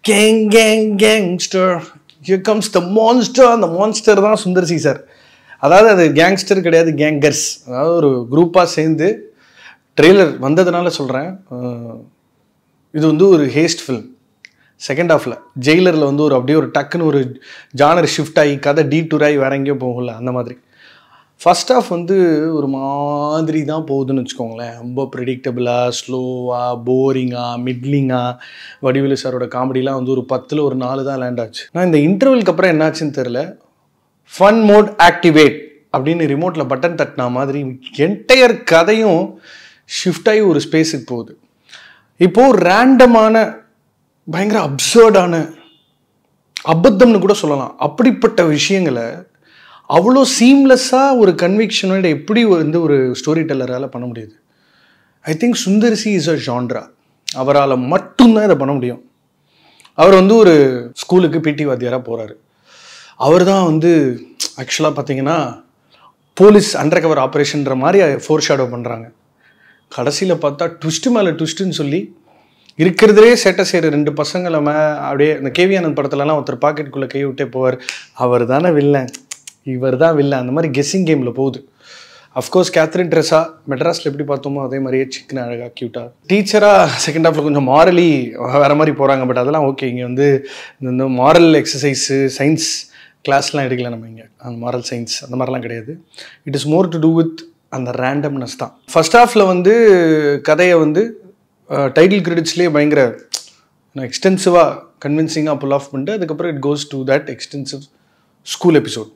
Gang gang gangster, here comes the monster. அந்த monster தான் Sundar C sir. அதாவது அது கேங்ஸ்டர் கிடையாது, கேங்கர்ஸ். அதாவது ஒரு குரூப்பாக சேர்ந்து ட்ரெய்லர் வந்ததுனால சொல்கிறேன். இது வந்து ஒரு ஹேஸ்ட் ஃபில்ம். செகண்ட் ஹாஃபில் ஜெயிலரில் வந்து ஒரு அப்படியே ஒரு டக்குன்னு ஒரு ஜானர் ஷிஃப்ட் ஆகி கதை டீட்டூர் ஆகி வேற எங்கேயோ போகல, அந்த மாதிரி. ஃபர்ஸ்ட் ஹாஃப் வந்து ஒரு மாதிரி தான் போகுதுன்னு வச்சுக்கோங்களேன். ரொம்ப ப்ரெடிக்டபிளாக, ஸ்லோவாக, போரிங்காக, மிட்லிங்காக. வடிவேலு சாரோட காமெடிலாம் வந்து ஒரு 10ல் ஒரு 4 தான் லேண்ட் ஆச்சு. நான் இந்த இன்டர்வலுக்கு அப்புறம் என்னாச்சுன்னு தெரில, ஃபன் மோட் ஆக்டிவேட் அப்படின்னு ரிமோட்டில் பட்டன் தட்டினா மாதிரி என்டையர் கதையும் ஷிஃப்ட் ஆகி ஒரு ஸ்பேஸுக்கு போகுது. இப்போது ரேண்டமான பயங்கர அப்சர்டான, அபத்தம்னு கூட சொல்லலாம், அப்படிப்பட்ட விஷயங்களை அவ்வளோ சீம்லெஸ்ஸாக ஒரு கன்விக்ஷனோட எப்படி வந்து ஒரு ஸ்டோரி டெல்லரால் பண்ண முடியுது? I think Sundar C is a genre. அவரால் மட்டும்தான் இதை பண்ண முடியும். அவர் வந்து ஒரு ஸ்கூலுக்கு பிடி வாத்தியாராக போகிறாரு. அவர் தான் வந்து ஆக்சுவலாக பார்த்தீங்கன்னா போலீஸ் அண்டர் கவர் ஆப்ரேஷன்ற மாதிரி ஃபோர் ஷேடோ பண்ணுறாங்க. கடைசியில் பார்த்தா ட்விஸ்ட்டு மேலே ட்விஸ்ட்டுன்னு சொல்லி இருக்கிறதுலே சேட்டை செய்கிற 2 பசங்களை அப்படியே இந்த கேவி ஆனந்த் படத்துலலாம் ஒருத்தர் பாக்கெட்டுக்குள்ளே கை விட்டே போவார், அவர் தானே வில்லன், இவர் தான் வில்லன், அந்த மாதிரி கெஸ்ஸிங் கேமில் போகுது. அஃப்கோர்ஸ் கேத்ரின் ட்ரெஸா மெட்ராஸில் எப்படி பார்த்தோமோ அதே மாதிரியே சிக்கன் அழகாக க்யூட்டாக. டீச்சராக செகண்ட் ஹாஃபில் கொஞ்சம் மாரலி வேறு மாதிரி போகிறாங்க. பட் அதெல்லாம் ஓகே. இங்கே வந்து இந்த மாரல் எக்ஸசைஸு சயின்ஸ் கிளாஸ்லாம் எடுக்கல நம்ம இங்கே. அந்த மாரல் சயின்ஸ் அந்த மாதிரிலாம் கிடையாது. It is more to do with அந்த ரேண்டம்னஸ் தான். ஃபர்ஸ்ட் ஹாஃபில் வந்து கதையை வந்து டைட்டில் கிரெடிட்ஸ்லேயே பயங்கர எக்ஸ்டென்சிவாக கன்வின்சிங்காக புல் ஆஃப் பண்ணிட்டு அதுக்கப்புறம் it goes to that extensive school episode.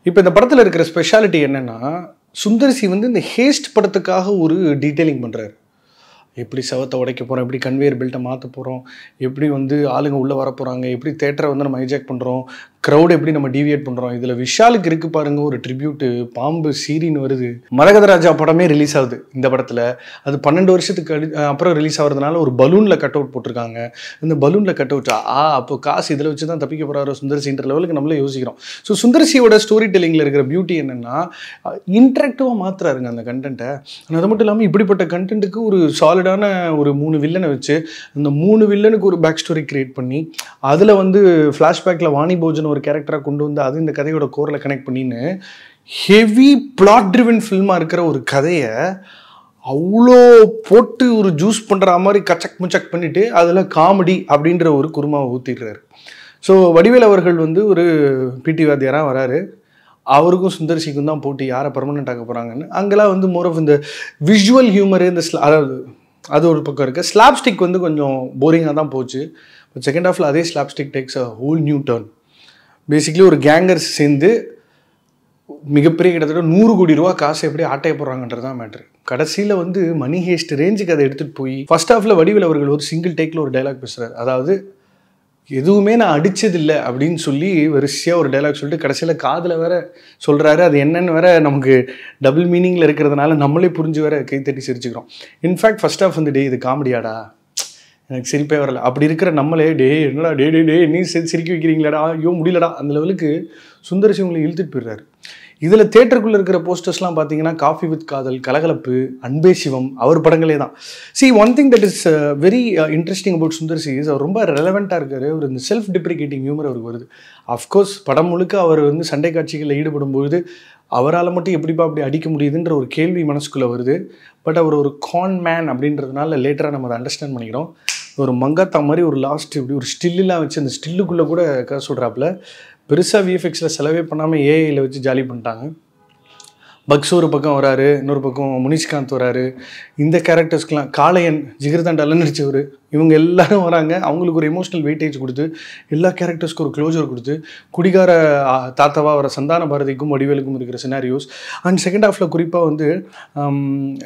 இப்போ இந்த படத்தில் இருக்கிற ஸ்பெஷாலிட்டி என்னென்னா, சுந்தர் சி வந்து இந்த ஹேஸ்ட் படத்துக்காக ஒரு டீட்டெயிலிங் பண்ணுறாரு. எப்படி சவத்தை உடைக்க போகிறோம், எப்படி கன்வேயர் பெல்ட்டை மாற்ற போகிறோம், எப்படி வந்து ஆளுங்க உள்ளே வர போகிறாங்க, எப்படி தேட்டரை வந்து நம்ம ஹைஜாக் பண்ணுறோம், க்ரௌட் எப்படி நம்ம டீவியேட் பண்ணுறோம். இதில் விஷாலுக்கு இருக்குது பாருங்க ஒரு ட்ரிபியூட்டு, பாம்பு சீரின்னு வருது. மரகதராஜா படமே ரிலீஸ் ஆகுது இந்த படத்தில். அது 12 வருஷத்துக்கு அப்புறம் ரிலீஸ் ஆகிறதுனால ஒரு பலூனில் கட் அவுட் போட்டிருக்காங்க. இந்த பலூனில் கட் அவுட் அப்போ காசு இதில் வச்சு தான் தப்பிக்க போகிறாரோ சுந்தர் சின்ற லெவலுக்கு நம்மளே யோசிக்கிறோம். ஸோ சுந்தர் சியோட ஸ்டோரி டெல்லிங்கில் இருக்கிற பியூட்டி என்னென்னா, இன்ட்ராக்டிவாக மாற்றுறாருங்க அந்த கண்டென்ட்டை. அது மட்டும் இல்லாமல் இப்படிப்பட்ட கண்டென்ட்டுக்கு ஒரு சாலிடான ஒரு 3 வில்லனை வச்சு அந்த 3 வில்லனுக்கு ஒரு பேக் ஸ்டோரி கிரியேட் பண்ணி அதில் வந்து ஃப்ளாஷ்பேக்கில் வாணி போஜன் ஒரு கேரக்டராக கொண்டு வந்து அது இந்த கதையோட கோரில் கனெக்ட் பண்ணின்னு ஹெவி பிளாட் ட்ரிவன் ஃபில்மாக இருக்கிற ஒரு கதையை அவ்வளோ போட்டு ஒரு ஜூஸ் பண்ணுற மாதிரி கச்சக் முச்சக் பண்ணிவிட்டு அதில் காமெடி அப்படின்ற ஒரு குருமாவை ஊற்றிடுறாரு. ஸோ வடிவேல் அவர்கள் வந்து ஒரு பிடி வாத்தியாராக வராரு. அவருக்கும் சுந்தர் சிக்கும் தான் போட்டி யாரை பர்மனெண்ட் ஆக்க போகிறாங்கன்னு. அங்கெல்லாம் வந்து மோர் ஆஃப் இந்த விஷுவல் ஹியூமரு, இந்த அதாவது அது ஒரு பக்கம் இருக்குது. ஸ்லாப்ஸ்டிக் வந்து கொஞ்சம் போரிங்காக தான் போச்சு. பட் செகண்ட் ஹாஃபில் அதே slapstick takes a whole new turn. Basically ஒரு கேங்கர்ஸ் சேர்ந்து மிகப்பெரிய கிட்டத்தட்ட 100 கோடி ரூபா காசு எப்படி ஆட்டைய போடுறாங்கன்றது தான் மேட்ரு. கடைசியில் வந்து மணி ஹேஸ்ட் ரேஞ்சுக்கு அதை எடுத்துகிட்டு போய் ஃபர்ஸ்ட் ஹாஃபில் வடிவேல் அவர்கள் ஒரு சிங்கிள் டேக்கில் ஒரு டைலாக் பேசுகிறார். அதாவது எதுவுமே நான் அடித்ததில்லை அப்படின்னு சொல்லி வரிசையாக ஒரு டைலாக் சொல்லிட்டு கடைசியில் காதில் வேற சொல்கிறாரு. அது என்னென்னு வேற நமக்கு டபுள் மீனிங்கில் இருக்கிறதுனால நம்மளே புரிஞ்சு வேற கைத்தட்டி சிரிச்சுக்கிறோம். இன்ஃபேக்ட் ஃபர்ஸ்ட் ஹாஃப் வந்து இது காமெடியாடா, எனக்கு சிரிப்பே வரல. அப்படி இருக்கிற நம்மளே என்னடா நீ சிரிக்க வைக்கிறீங்களாடா, ஐயோ முடியலடா, அந்த லெவலுக்கு சுந்தர் சி உங்களை இழுத்துட்டு போயிடுறாரு. இதில் தேட்டருக்குள்ளே இருக்கிற போஸ்டர்ஸ்லாம் பார்த்தீங்கன்னா காஃபி வித் காதல், கலகலப்பு, அன்பே சிவம் அவர் படங்களே தான். One thing that is very interesting about Sundar C is அவர் ரொம்ப ரெலவெண்ட்டாக இருக்கார். அவர் இந்த செல்ஃப் டிப்ரிகேட்டிங் ஹியூமர் அவருக்கு வருது. அஃப்கோர்ஸ் படம் முழுக்க அவர் வந்து சண்டை காட்சிகளில் ஈடுபடும் பொழுது அவரால் மட்டும் எப்படிப்பா அப்படி அடிக்க முடியுதுன்ற ஒரு கேள்வி மனசுக்குள்ளே வருது. பட் அவர் ஒரு கான் மேன் அப்படின்றதுனால லேட்டராக நம்ம அதை அண்டர்ஸ்டாண்ட் பண்ணிக்கிறோம். ஒரு மங்காத்தா மாதிரி ஒரு லாஸ்ட் இப்படி ஒரு ஸ்டில்லாம் வச்சு அந்த ஸ்டில்லுக்குள்ளே கூட கதை சொல்கிறாப்புல. பெருசாக விஎஃப்எக்ஸில் செலவே பண்ணாமல் ஏஐயில் வச்சு ஜாலி பண்ணிட்டாங்க. பக்ஸ் ஒரு பக்கம் வராரு, இன்னொரு பக்கம் முனிஷ்காந்த் வராரு. இந்த கேரக்டர்ஸ்க்கெலாம் காளையன், ஜிகர்தண்டாலாம் நடித்தவர், இவங்க எல்லாரும் வராங்க. அவங்களுக்கு ஒரு எமோஷ்னல் வெயிட்டேஜ் கொடுத்து எல்லா கேரக்டர்ஸ்க்கு ஒரு க்ளோஜர் கொடுத்து குடிகார தாத்தாவாக வர சந்தான பாரதிக்கும் வடிவேலுக்கும் இருக்கிற சினாரியோஸ். அண்ட் செகண்ட் ஹாஃபில் குறிப்பாக வந்து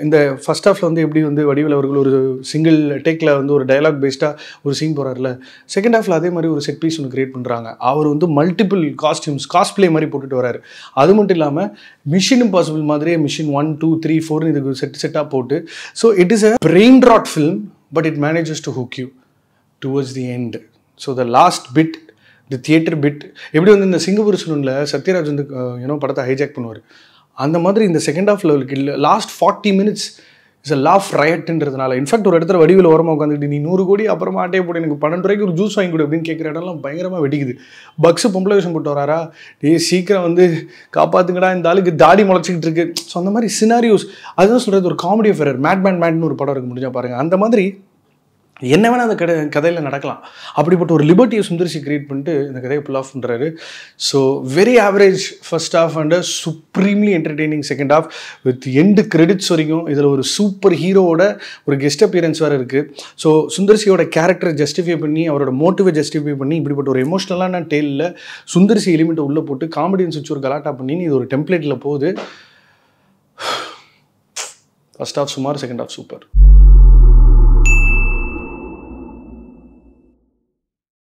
இந்த ஃபர்ஸ்ட் ஹாஃபில் வந்து எப்படி வந்து வடிவேல் அவர்கள் ஒரு சிங்கிள் டேக்கில் வந்து ஒரு டயலாக் பேஸ்டாக ஒரு சீன் போகிறார்ல, செகண்ட் ஹாஃபில் அதே மாதிரி ஒரு செட் பீஸ் ஒன்று கிரியேட் பண்ணுறாங்க. அவர் வந்து மல்டிபிள் காஸ்டியூம்ஸ் காஸ்பிளே மாதிரி போட்டுட்டு வராரு. அது மட்டும் இல்லாமல் மிஷின் இம்பாசிபிள் மாதிரியே மிஷின் 1, 2, 3, 4 இதுக்கு செட்டாக போட்டு. So it is a brain rot film, but it manages to hook you towards the end. So the last bit, the theater bit, எப்படி வந்து இந்த சிங்கப்பூர் சலூனில் சத்யராஜ் வந்து படத்தை ஹைஜாக் பண்ணுவார், அந்த மாதிரி இந்த செகண்ட் ஹாஃப் லெவலுக்கு இல்லை last 40 minutes it's a laugh ரயட்டுன்றதுனால. இன்ஃபேக்ட் ஒரு இடத்துல வடிவில் ஓரமாக உட்காந்துக்கிட்டு நீ 100 கோடி அப்புறமா ஆட்டையை போட்டு எனக்கு 12 ரூபாய்க்கு ஒரு ஜூஸ் வாங்கி கொடு அப்படின்னு கேட்குற இடம்லாம் பயங்கரமாக வெடிக்குது. பக்ஸு பொம்பளை விஷயம் போட்டு வராரா, சீக்கிரம் வந்து காப்பாற்றுங்கடா இந்த ஆளுக்கு தாடி முளைச்சிக்கிட்டு இருக்கு. ஸோ அந்த மாதிரி சினாரியோஸ் அதுதான் சொல்கிறது. ஒரு காமெடி ஆஃப் எரர். மேட்னு ஒரு படம் இருக்கு, முடிஞ்சா பாருங்கள். அந்த மாதிரி என்ன வேணால் அந்த கதையில் நடக்கலாம். அப்படிப்பட்ட ஒரு லிபர்ட்டியை சுந்தர்சி கிரியேட் பண்ணிட்டு இந்த கதையை புல் ஆஃப் பண்ணுறாரு. So very average first half and supremely entertaining second half with end credits வரைக்கும். இதில் ஒரு சூப்பர் ஹீரோவோட ஒரு கெஸ்ட் அப்பியரன்ஸ் வேறு இருக்குது. ஸோ சுந்தர்சியோட கேரக்டரை ஜஸ்டிஃபை பண்ணி, அவரோட மோட்டிவை ஜஸ்டிஃபை பண்ணி, இப்படிப்பட்ட ஒரு எமோஷ்னலான டேலில் சுந்தர்சி எலிமெண்ட்டை உள்ளே போட்டு காமெடியன்ஸ் வச்சு ஒரு கலாட்டா பண்ணி இது ஒரு டெம்ப்ளேட்டில் போகுது. ஃபர்ஸ்ட் ஹாஃப் சுமார், செகண்ட் ஹாஃப் சூப்பர்.